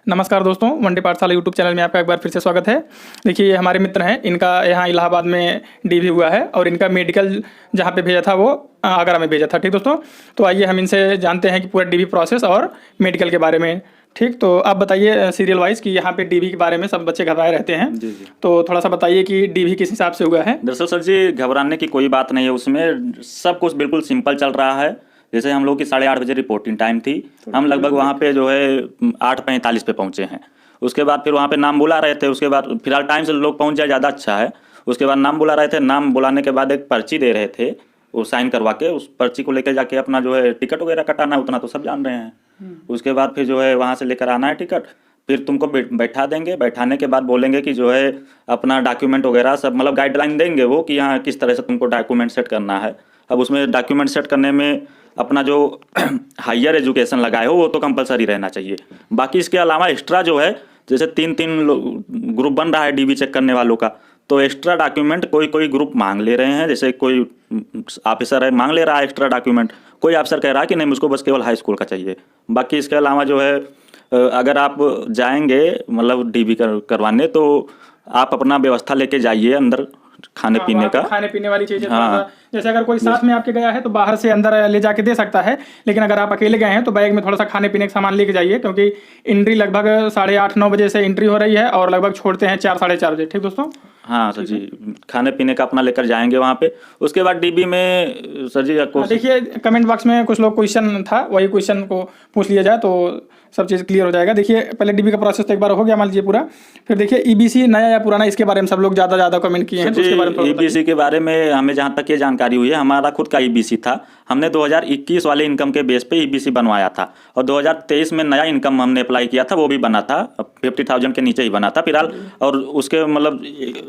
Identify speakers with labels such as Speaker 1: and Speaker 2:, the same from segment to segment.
Speaker 1: नमस्कार दोस्तों, वनडे पाठशाला यूट्यूब चैनल में आपका एक बार फिर से स्वागत है। देखिए, ये हमारे मित्र हैं, इनका यहाँ इलाहाबाद में डीवी हुआ है और इनका मेडिकल जहाँ पे भेजा था वो आगरा में भेजा था। ठीक दोस्तों, तो आइए हम इनसे जानते हैं कि पूरा डीवी प्रोसेस और मेडिकल के बारे में। ठीक, तो आप बताइए सीरियल वाइज कि यहाँ पे डीवी के बारे में सब बच्चे घबराए रहते हैं।
Speaker 2: जी जी।
Speaker 1: तो थोड़ा सा बताइए कि डीवी किस हिसाब से हुआ है।
Speaker 2: दरअसल सर जी, घबराने की कोई बात नहीं है, उसमें सब कुछ बिल्कुल सिंपल चल रहा है। जैसे हम लोग की 8:30 बजे रिपोर्टिंग टाइम थी, हम लगभग वहाँ पे जो है 8:45 पे पहुँचे हैं। उसके बाद फिर वहाँ पे नाम बुला रहे थे, उसके बाद फिलहाल टाइम से लोग पहुँच जाए ज़्यादा अच्छा है। उसके बाद नाम बुला रहे थे, नाम बुलाने के बाद एक पर्ची दे रहे थे, वो साइन करवा के उस पर्ची को लेकर जाके अपना जो है टिकट वगैरह कटाना है, उतना तो सब जान रहे हैं। उसके बाद फिर जो है वहाँ से लेकर आना है टिकट, फिर तुमको बैठा देंगे। बैठाने के बाद बोलेंगे कि जो है अपना डॉक्यूमेंट वगैरह सब मतलब गाइडलाइन देंगे वो कि यहाँ किस तरह से तुमको डॉक्यूमेंट सेट करना है। अब उसमें डॉक्यूमेंट सेट करने में अपना जो हायर एजुकेशन लगाए हो वो तो कंपलसरी रहना चाहिए। बाकी इसके अलावा एक्स्ट्रा जो है, जैसे 3-3 ग्रुप बन रहा है डीबी चेक करने वालों का, तो एक्स्ट्रा डॉक्यूमेंट कोई ग्रुप मांग ले रहे हैं। जैसे कोई ऑफिसर है मांग ले रहा है एक्स्ट्रा डॉक्यूमेंट, कोई ऑफिसर कह रहा है कि नहीं मुझको बस केवल हाई स्कूल का चाहिए। बाकी इसके अलावा जो है अगर आप जाएंगे मतलब डीबी करवाने, तो आप अपना व्यवस्था लेके जाइए अंदर खाने पीने का,
Speaker 1: खाने पीने वाली चीजें।
Speaker 2: हाँ।
Speaker 1: जैसे अगर कोई साथ में आपके गया है तो बाहर से अंदर ले जाके दे सकता है, लेकिन अगर आप अकेले गए हैं तो बैग में थोड़ा सा खाने पीने का सामान लेके जाइए, क्योंकि एंट्री लगभग 8:30-9 बजे से एंट्री हो रही है और लगभग छोड़ते हैं 4-4:30 बजे। ठीक दोस्तों।
Speaker 2: हाँ सर जी, खाने पीने का अपना लेकर जाएंगे वहाँ पे। उसके बाद डीबी में सर जी
Speaker 1: देखिए, कमेंट बॉक्स में कुछ लोग क्वेश्चन था, वही क्वेश्चन को पूछ लिया जाए तो सब चीज़ क्लियर हो जाएगा। देखिए, पहले डीबी का प्रोसेस तो एक बार हो गया मान लीजिए पूरा, फिर देखिए ईबीसी नया या पुराना, इसके बारे में सब लोग ज़्यादा कमेंट किए हैं, तो उसके बारे में
Speaker 2: ईबीसी के बारे में हमें जहाँ तक ये जानकारी हुई है, हमारा खुद का ईबीसी था। हमने 2021 वाले इनकम के बेस पे ईबीसी बनवाया था और 2023 में नया इनकम हमने अप्लाई किया था, वो भी बना था 50,000 के नीचे ही बना था फिलहाल। और उसके मतलब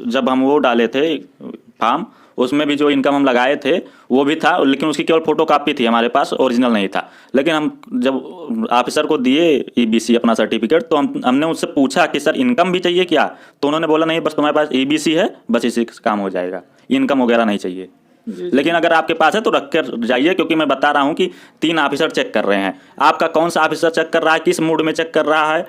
Speaker 2: जब हम वो डाले थे फॉर्म, उसमें भी जो इनकम हम लगाए थे वो भी था, लेकिन उसकी केवल फोटो कापी थी हमारे पास, ओरिजिनल नहीं था। लेकिन हम जब ऑफिसर को दिए ईबीसी अपना सर्टिफिकेट, तो हमने उससे पूछा कि सर इनकम भी चाहिए क्या, तो उन्होंने बोला नहीं, बस तुम्हारे पास ईबीसी है, बस इसी से काम हो जाएगा, इनकम वगैरह नहीं चाहिए। लेकिन अगर आपके पास है तो रख कर जाइए, क्योंकि मैं बता रहा हूँ कि 3 ऑफिसर चेक कर रहे हैं। आपका कौन सा ऑफिसर चेक कर रहा है, किस मूड में चेक कर रहा है,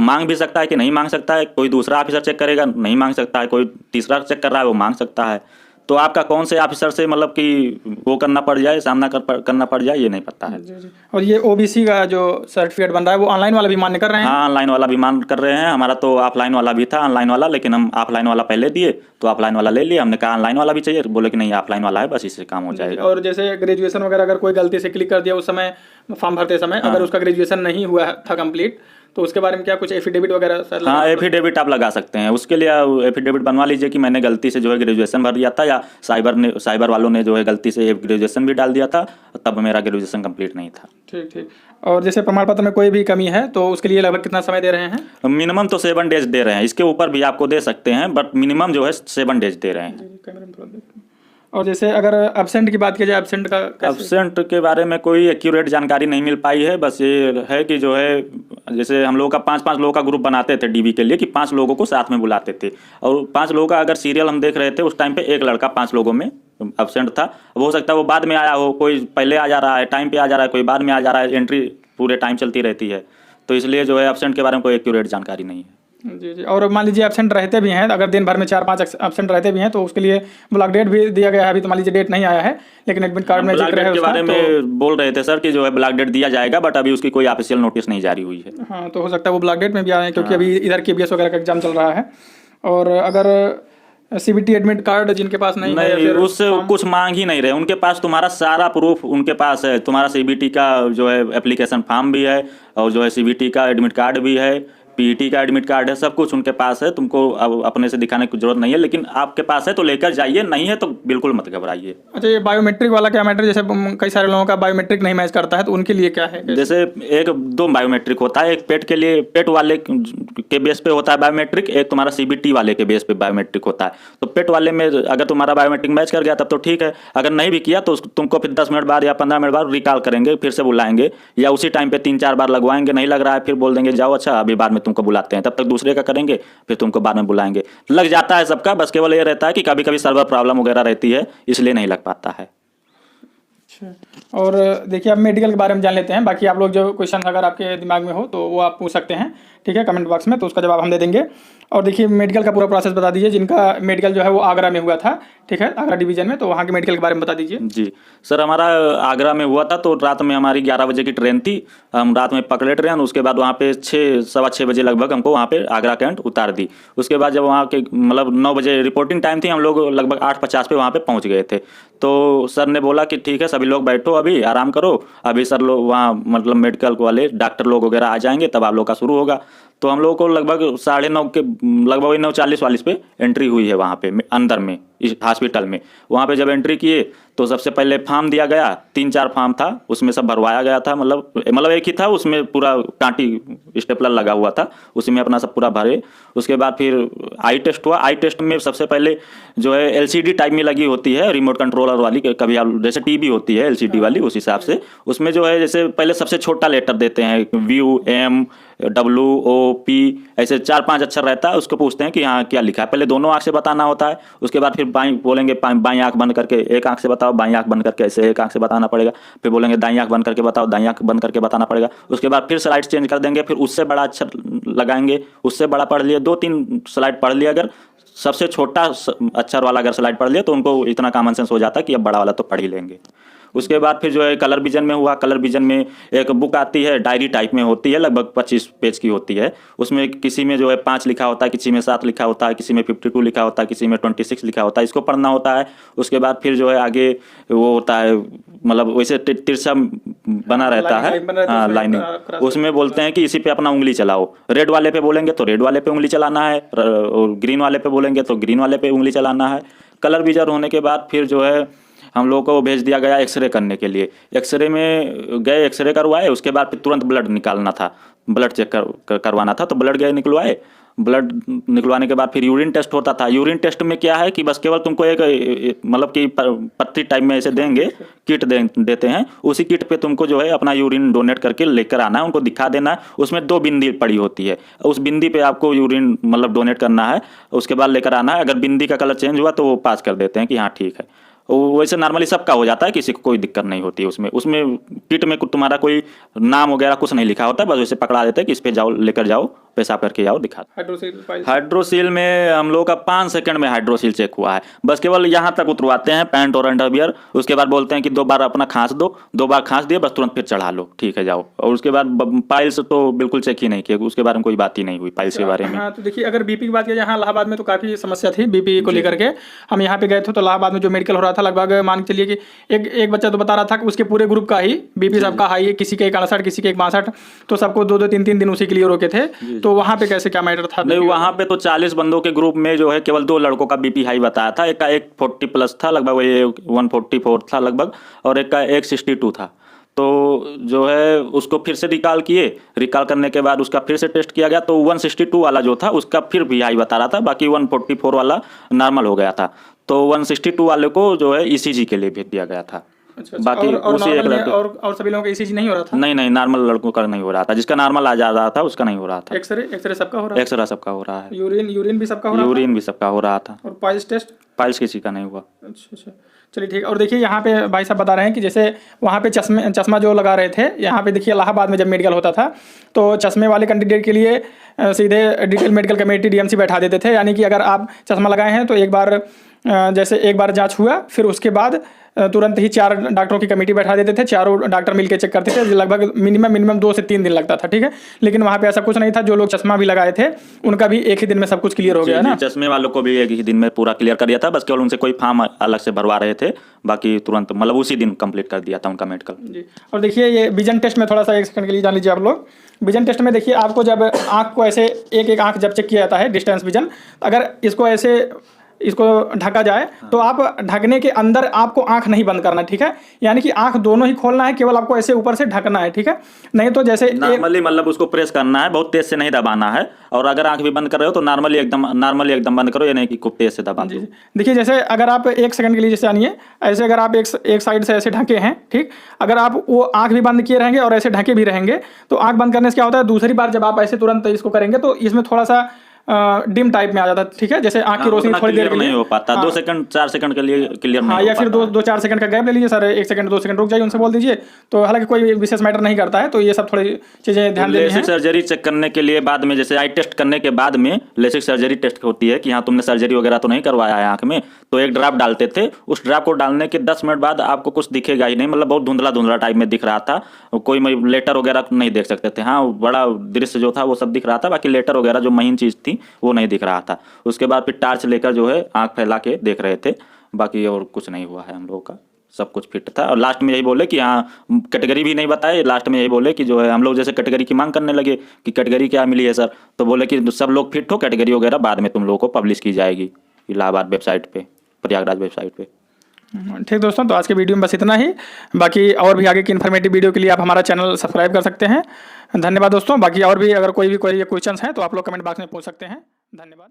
Speaker 2: मांग भी सकता है कि नहीं मांग सकता है, कोई दूसरा ऑफिसर चेक करेगा नहीं मांग सकता है, कोई तीसरा चेक कर रहा है वो मांग सकता है। तो आपका कौन से ऑफिसर से मतलब कि वो करना पड़ जाए, सामना करना पड़ जाए, ये नहीं पता है।
Speaker 1: जी। और ये ओबीसी का जो सर्टिफिकेट बन रहा है वो ऑनलाइन वाला भी मान्य कर रहे हैं?
Speaker 2: हाँ, ऑनलाइन वाला भी मान्य कर रहे हैं। हमारा तो ऑफलाइन वाला भी था, ऑनलाइन वाला, लेकिन हम ऑफलाइन वाला पहले दिए तो ऑफलाइन वाला ले लिया। हमने कहा ऑनलाइन वाला भी चाहिए, बोले कि नहीं ऑफलाइन वाला है, बस इससे काम हो जाएगा।
Speaker 1: और जैसे ग्रेजुएशन वगैरह अगर कोई गलती से क्लिक कर दिया उस समय फॉर्म भरते समय, अगर उसका ग्रेजुएशन नहीं हुआ था कंप्लीट, तो उसके बारे में क्या कुछ एफिडेविट वगैरह सर?
Speaker 2: हाँ, एफिडेविट आप लगा सकते हैं। उसके लिए एफिडेविट बनवा लीजिए कि मैंने गलती से जो है ग्रेजुएशन भर दिया था, या साइबर वालों ने जो है गलती से ग्रेजुएशन भी डाल दिया था, तब मेरा ग्रेजुएशन कंप्लीट नहीं था।
Speaker 1: ठीक। और जैसे प्रमाण पत्र में कोई भी कमी है तो उसके लिए लगभग कितना समय दे रहे हैं?
Speaker 2: मिनिमम तो 7 डेज दे रहे हैं, इसके ऊपर भी आपको दे सकते हैं, बट मिनिमम जो है 7 डेज दे रहे हैं।
Speaker 1: और जैसे अगर एब्सेंट की बात की जाए, एब्सेंट का
Speaker 2: एब्सेंट के बारे में कोई एक्यूरेट जानकारी नहीं मिल पाई है। बस ये है कि जो है जैसे हम लोगों का 5-5 लोगों का ग्रुप बनाते थे डीबी के लिए, कि 5 लोगों को साथ में बुलाते थे, और 5 लोगों का अगर सीरियल हम देख रहे थे उस टाइम पे एक लड़का 5 लोगों में एब्सेंट था। वो हो सकता है वो बाद में आया हो, कोई पहले आ जा रहा है, टाइम पे आ जा रहा है, कोई बाद में आ जा रहा है, एंट्री पूरे टाइम चलती रहती है, तो इसलिए जो है एब्सेंट के बारे में कोई एक्यूरेट जानकारी नहीं है।
Speaker 1: जी। और मान लीजिए एब्सेंट रहते भी हैं, अगर दिन भर में 4-5 एब्सेंट रहते भी हैं तो उसके लिए ब्लॉक डेट भी दिया गया है। अभी तो मान लीजिए डेट नहीं आया है, लेकिन एडमिट कार्ड में जिक्र है
Speaker 2: के बारे में बोल रहे थे सर कि जो है ब्लॉक डेट दिया जाएगा, बट अभी उसकी कोई ऑफिशियल नोटिस नहीं जारी हुई है।
Speaker 1: हाँ, तो हो सकता है वो ब्लॉक डेट में भी आए, क्योंकि अभी इधर केबीएस वगैरह का एग्जाम चल रहा है। और अगर सीबीटी एडमिट कार्ड जिनके पास नहीं है,
Speaker 2: उससे कुछ मांग ही नहीं रहे, उनके पास तुम्हारा सारा प्रूफ उनके पास है। तुम्हारा सीबीटी का जो है एप्लीकेशन फॉर्म भी है, और जो है सीबीटी का एडमिट कार्ड भी है, पीईटी का एडमिट कार्ड है, सब कुछ उनके पास है। तुमको अब अपने से दिखाने की जरूरत नहीं है, लेकिन आपके पास है तो लेकर जाइए, नहीं है तो बिल्कुल मत घबराइए।
Speaker 1: अच्छा, ये बायोमेट्रिक वाला क्या मैटर? जैसे कई सारे लोगों का बायोमेट्रिक नहीं मैच करता है, तो उनके लिए क्या है?
Speaker 2: जैसे 1-2 बायोमेट्रिक होता है, एक पेट के लिए, पेट वाले के बेस पे होता है बायोमेट्रिक, एक तुम्हारा सीबीटी वाले के बेस पे बायोमेट्रिक होता है। तो पेट वाले में अगर तुम्हारा बायोमेट्रिक मैच कर गया तब तो ठीक है, अगर नहीं भी किया तो तुमको फिर 10 मिनट बाद या 15 मिनट बाद रिकॉल करेंगे, फिर से बुलाएंगे, या उसी टाइम पे 3-4 बार लगवाएंगे, नहीं लग रहा है फिर बोल देंगे जाओ, अच्छा अभी बाद में तुमको बुलाते हैं, तब तक दूसरे का करेंगे, फिर तुमको बाद में बुलाएंगे। लग जाता है सबका, बस केवल ये रहता है कि कभी कभी सर्वर प्रॉब्लम वगैरह रहती है, इसलिए नहीं लग पाता है।
Speaker 1: अच्छा। और देखिए अब मेडिकल के बारे में जान लेते हैं। बाकी आप लोग जो क्वेश्चन अगर आपके दिमाग में हो तो वो आप पूछ सकते हैं, ठीक है, कमेंट बॉक्स में, तो उसका जवाब हम दे देंगे। और देखिए मेडिकल का पूरा प्रोसेस बता दीजिए। जिनका मेडिकल जो है वो आगरा में हुआ था, ठीक है, आगरा डिवीजन में, तो वहाँ के मेडिकल के बारे में बता दीजिए।
Speaker 2: जी सर, हमारा आगरा में हुआ था तो रात में हमारी 11 बजे की ट्रेन थी। हम रात में पकड़े ट्रेन, उसके बाद वहाँ पे 6 सवा 6 बजे लगभग हमको वहाँ पे आगरा कैंट उतार दी। उसके बाद जब वहाँ के मतलब 9 बजे रिपोर्टिंग टाइम थी, हम लोग लगभग 8:50 पे वहाँ पे पहुँच गए थे। तो सर ने बोला कि ठीक है सभी लोग बैठो, अभी आराम करो, अभी सर लोग वहाँ मतलब मेडिकल वाले डॉक्टर लोग वगैरह आ जाएंगे तब आप लोग का शुरू होगा। तो हम लोगों को लगभग 9:30 के लगभग 9:40 पे एंट्री हुई है वहाँ पे अंदर में इस हॉस्पिटल में। वहाँ पे जब एंट्री किए तो सबसे पहले फॉर्म दिया गया, 3-4 फॉर्म था, उसमें सब भरवाया गया था। मतलब एक ही था, उसमें पूरा कांटी स्टेपलर लगा हुआ था, उसी में अपना सब पूरा भरे। उसके बाद फिर आई टेस्ट हुआ। आई टेस्ट में सबसे पहले जो है LCD टाइप में लगी होती है, रिमोट कंट्रोलर वाली, कभी आप जैसे टीवी होती है LCD वाली, उस हिसाब से उसमें जो है जैसे पहले सबसे छोटा लेटर देते हैं, VU, WOP, ऐसे 4-5 अक्षर रहता है। उसको पूछते हैं कि यहाँ क्या लिखा है, पहले दोनों आँख से बताना होता है। उसके बाद फिर बाई बोलेंगे, बाई आँख बंद करके एक आँख से बताओ, बाई आँख बंद करके ऐसे एक आँख से बताना पड़ेगा। फिर बोलेंगे दाई आँख बंद करके बताओ, दाई आँख बंद करके बताना पड़ेगा। उसके बाद फिर स्लाइड चेंज कर देंगे, फिर उससे बड़ा अक्षर लगाएंगे, उससे बड़ा पढ़ लिए, 2-3 स्लाइड पढ़ लिया। अगर सबसे छोटा अक्षर वाला अगर स्लाइड पढ़ लिया तो उनको इतना कॉमन सेंस हो जाता है कि अब बड़ा वाला तो पढ़ ही लेंगे। उसके बाद फिर जो है कलर विजन में हुआ। कलर विजन में एक बुक आती है, डायरी टाइप में होती है, लगभग 25 पेज की होती है। उसमें किसी में जो है 5 लिखा होता है, किसी में 7 लिखा होता है, किसी में 52 लिखा होता है, किसी में 26 लिखा होता है। इसको पढ़ना होता है। उसके बाद फिर जो है आगे वो होता है, मतलब वैसे तिरछा बना रहता है, हाँ लाइनिंग। उसमें बोलते हैं कि इसी पे अपना उंगली चलाओ। रेड वाले पे बोलेंगे तो रेड वाले पे उंगली चलाना है, और ग्रीन वाले पे बोलेंगे तो ग्रीन वाले पे उंगली चलाना है। कलर विजन होने के बाद फिर जो है हम लोगों को भेज दिया गया एक्सरे करने के लिए। एक्सरे में गए, एक्सरे करवाए। उसके बाद फिर तुरंत ब्लड निकालना था, ब्लड चेक करवाना था, तो ब्लड गए निकलवाए। ब्लड निकलवाने के बाद फिर यूरिन टेस्ट होता था। यूरिन टेस्ट में क्या है कि बस केवल तुमको एक मतलब कि पत्ती टाइप में ऐसे देंगे, किट देते हैं, उसी किट पे तुमको जो है अपना यूरिन डोनेट करके लेकर आना है, उनको दिखा देना है। उसमें 2 बिंदी पड़ी होती है, उस बिंदी पे आपको यूरिन मतलब डोनेट करना है, उसके बाद लेकर आना है। अगर बिंदी का कलर चेंज हुआ तो वो पास कर देते हैं कि हाँ ठीक है। वैसे नॉर्मली सबका हो जाता है, किसी को कोई दिक्कत नहीं होती है। उसमें किट में तुम्हारा कोई नाम वगैरह कुछ नहीं लिखा होता, बस वैसे पकड़ा देते हैं कि इस पे जाओ, लेकर जाओ, पेशाब करके आओ, दिखा। हाइड्रोसील में हम लोग का 5 सेकंड में हाइड्रोसील चेक हुआ है। बस केवल यहाँ तक उतरवाते हैं, पैंट और अंडरवियर। उसके बाद बोलते हैं कि 2 बार अपना खांस दो, 2 बार खांस दिए, बस तुरंत फिर चढ़ा लो, ठीक है जाओ। और उसके बाद पाइल्स तो बिल्कुल चेक ही नहीं किया, उसके बारे में कोई बात ही नहीं हुई पाइल्स के बारे में।
Speaker 1: हाँ, तो देखिए अगर बीपी की बात की, यहाँ इलाहाबाद में तो काफ़ी समस्या थी बीपी को लेकर के। हम यहाँ पे गए थे तो इलाहाबाद में जो मेडिकल हो रहा था, लगभग मान के चलिए कि एक बच्चा तो बता रहा था कि उसके पूरे ग्रुप का ही बीपी सबका हाई है, किसी के 61, किसी के 62, तो सबको 2-2, 3-3 दिन उसी के लिए रोके थे। तो वहाँ पे कैसे क्या मैटर था?
Speaker 2: नहीं, वहाँ पे तो 40 बंदों के ग्रुप में जो है केवल 2 लड़कों का बीपी हाई बताया था। एक का 140+ था लगभग, ये 144 था लगभग, और एक का 162 था। तो जो है उसको फिर से रिकॉल किए। रिकॉल करने के बाद उसका फिर से टेस्ट किया गया तो 162 वाला जो था उसका फिर भी हाई बता रहा था, बाकी 144 वाला नॉर्मल हो गया था। तो 162 वाले को जो है ECG के लिए भेज दिया गया था।
Speaker 1: अच्छा,
Speaker 2: बाकी
Speaker 1: और
Speaker 2: उसी एक लड़के
Speaker 1: और सभी लोगों का ECG नहीं हो रहा था?
Speaker 2: नहीं, नॉर्मल लड़कों का नहीं हो रहा था। जिसका नॉर्मल आ जा रहा था उसका नहीं हो रहा था।
Speaker 1: एक्सरे सबका हो रहा है?
Speaker 2: एक्सरे सबका हो रहा है।
Speaker 1: यूरिन भी सबका हो रहा है?
Speaker 2: यूरिन भी सबका हो रहा था।
Speaker 1: और पाइल्स टेस्ट?
Speaker 2: पाइल्स किसी का नहीं हुआ।
Speaker 1: अच्छा, चलिए ठीक है। और देखिए यहाँ पे भाई साहब बता रहे हैं कि जैसे वहाँ पे चश्मा जो लगा रहे थे, यहाँ पे देखिए इलाहाबाद में जब मेडिकल होता था तो चश्मे वाले कैंडिडेट के लिए सीधे डिटेल मेडिकल कमेटी DMC बैठा देते थे। यानी कि अगर आप चश्मा लगाए हैं तो एक बार जांच हुआ, फिर उसके बाद तुरंत ही 4 डॉक्टरों की कमेटी बैठा देते थे। चारों डॉक्टर मिलकर चेक करते थे। लगभग मिनिमम 2 से 3 दिन लगता था, ठीक है। लेकिन वहाँ पे ऐसा कुछ नहीं था। जो लोग चश्मा भी लगाए थे उनका भी एक ही दिन में सब कुछ क्लियर हो गया ना?
Speaker 2: चश्मे वालों को भी एक ही दिन में पूरा क्लियर कर दिया था। बस केवल उनसे कोई फॉर्म अलग से भरवा रहे थे, बाकी तुरंत मतलब उसी दिन कंप्लीट कर दिया था उनका मेडिकल
Speaker 1: जी। और देखिए ये विजन टेस्ट में थोड़ा सा 1 सेकंड के लिए जान लीजिए आप लोग। विजन टेस्ट में देखिए आपको जब आँख को ऐसे एक आँख जब चेक किया जाता है, डिस्टेंस विजन, अगर इसको ढका जाए तो आप ढकने के अंदर आपको आंख नहीं बंद करना, ठीक है। यानी कि आंख दोनों ही खोलना है, केवल आपको ऐसे ऊपर से ढकना है, ठीक है। नहीं तो जैसे
Speaker 2: नॉर्मली मतलब उसको प्रेस करना है, बहुत तेज से नहीं दबाना है। और अगर आंख भी बंद कर रहे हो तो नॉर्मली एकदम बंद करो, या नहीं कि खूब तेज से दबा दो।
Speaker 1: देखिए जैसे अगर आप 1 सेकंड के लिए जैसे आनिए, ऐसे अगर आप एक साइड से ऐसे ढके हैं, ठीक, अगर आप वो आंख भी बंद किए रहेंगे और ऐसे ढके भी रहेंगे तो आंख बंद करने से क्या होता है, दूसरी बार जब आप ऐसे तुरंत इसको करेंगे तो इसमें थोड़ा सा डिम टाइप में आ जाता है, ठीक है, जैसे आंख की रोशनी
Speaker 2: उतना
Speaker 1: थोड़ी देर
Speaker 2: clear
Speaker 1: के लिए
Speaker 2: नहीं हो पाता, 2 सेकंड 4 सेकंड के लिए क्लियर नहीं
Speaker 1: हाँ,
Speaker 2: हो
Speaker 1: या फिर
Speaker 2: पाता।
Speaker 1: 2-4 सेकंड का गैप ले लीजिए सर, 1 सेकंड 2 सेकंड रुक जाइए, उनसे बोल दीजिए। तो हालांकि कोई विशेष मैटर नहीं करता है, तो ये सब थोड़ी चीज़ें ध्यान देनी है।
Speaker 2: लेसिक सर्जरी चेक करने के लिए बाद में, जैसे आई टेस्ट करने के बाद में लेसिक सर्जरी टेस्ट होती है कि हाँ तुमने सर्जरी वगैरह तो नहीं करवाया है आंख में, तो एक ड्राप डालते थे। उस ड्राप को डालने के 10 मिनट बाद आपको कुछ दिखेगा ही नहीं, मतलब बहुत धुंधला धुंधला टाइप में दिख रहा था, कोई लेटर वगैरह नहीं देख सकते थे। हाँ, बड़ा दृश्य जो था वो सब दिख रहा था, बाकी लेटर वगैरह जो मेन चीज़ थी वो नहीं दिख रहा था। उसके बाद फिर टार्च लेकर जो है आंख फैला के देख रहे थे, बाकी और कुछ नहीं हुआ है हम लोगों का, सब कुछ फिट था। और लास्ट में यही बोले कि हाँ, कैटेगरी भी नहीं बताए, लास्ट में यही बोले कि जो है हम लोग जैसे कैटेगरी की मांग करने लगे कि कैटेगरी क्या मिली है सर, तो बोले कि सब लोग फिट हो, कैटेगरी वगैरह बाद में तुम लोगों को पब्लिश की जाएगी इलाहाबाद वेबसाइट पे, प्रयागराज वेबसाइट पे।
Speaker 1: ठीक दोस्तों, तो आज के वीडियो में बस इतना ही। बाकी और भी आगे की इन्फॉर्मेटिव वीडियो के लिए आप हमारा चैनल सब्सक्राइब कर सकते हैं। धन्यवाद दोस्तों। बाकी और भी अगर कोई क्वेश्चंस हैं तो आप लोग कमेंट बॉक्स में पूछ सकते हैं। धन्यवाद।